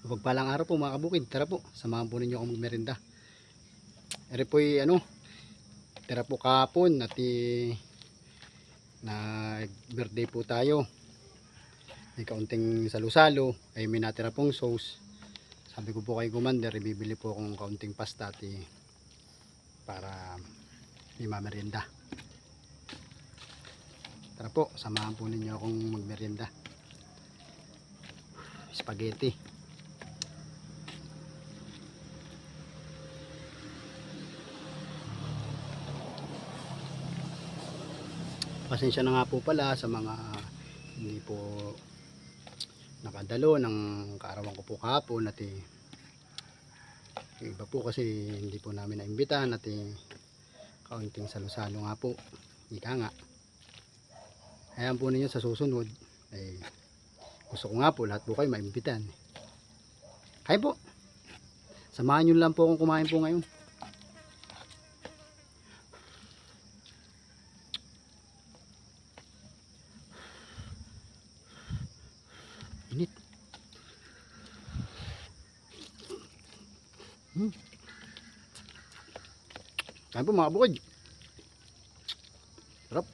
Mapagpalang araw po mga kabukid. Tara po, samahan po ninyo akong magmerinda. Ere po tira po kahapon at nag birthday po tayo. May kaunting salo-salo ay may natira pong sauce. Sabi ko po kay Commander, ibibili po akong kaunting pasta at para may mamerinda. Tara po, samahan po ninyo akong magmerinda. Spaghetti. Pasensya na nga po pala sa mga hindi po nakadalo ng kaarawan ko po kahapon at iba po kasi hindi po namin naimbitahan at kaunting salo-salo nga po, ika nga. Ayan po ninyo sa susunod ay gusto ko nga po lahat po kayo maimbitahan. Kaya po, samahan nyo lang po akong kumain po ngayon. Init. Kaya po mga bukid. Sarap.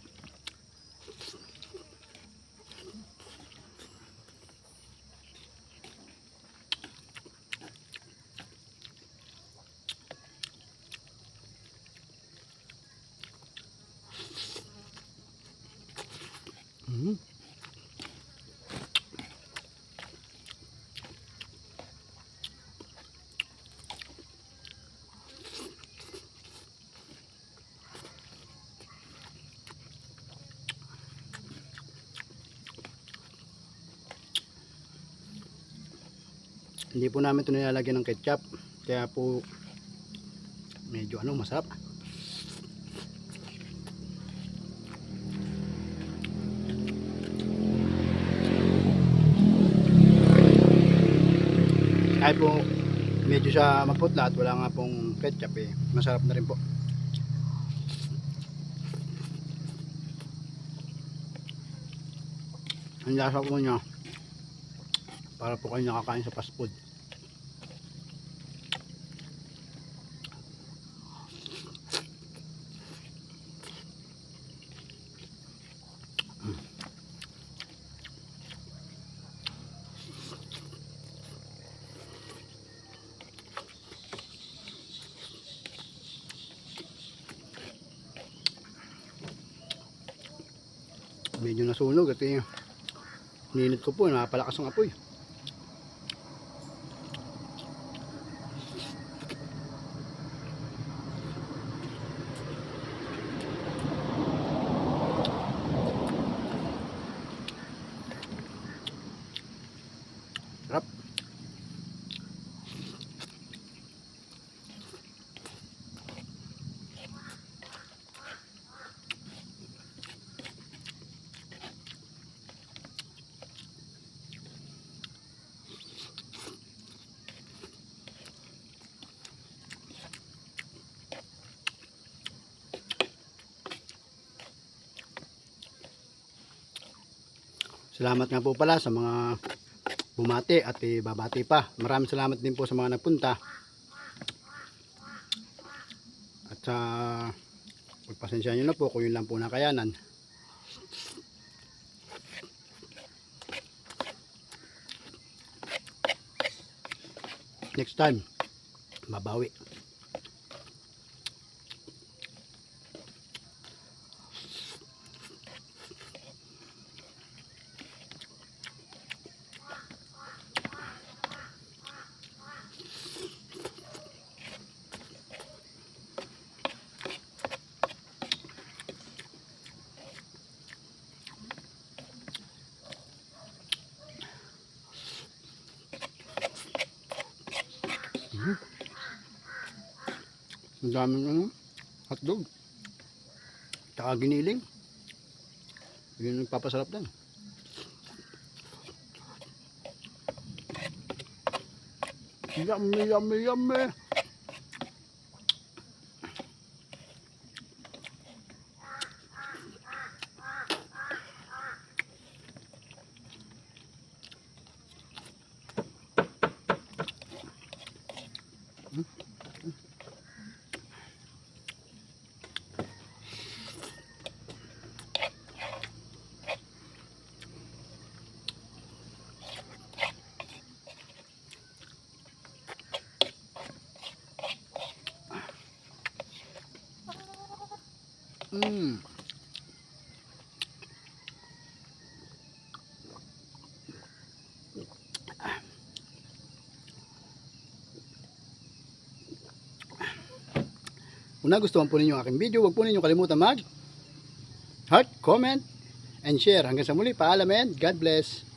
Hindi po namin ito nilalagyan ng ketchup, kaya po medyo masarap. Kahit po medyo siya maputla at wala nga pong ketchup masarap na rin po. Ang lasa po niya para po kayo nakakain sa fast food. Medyo nasunog at ninit ko po, napalakas ang apoy. Sarap. Salamat nga po pala sa mga bumati at babati pa. Maraming salamat din po sa mga nagpunta. At sa pagpasensya nyo na po kung yun lang po nakayanan. Next time, mabawi. Ang daming hotdog. Tsaka giniling. Yun yung papasarap din. Yummy, yummy, yummy. Mm. Kung nagustuhan po ninyo ang aking video, huwag po ninyo kalimutan mag heart, comment, and share. Hanggang sa muli, paalam and God bless.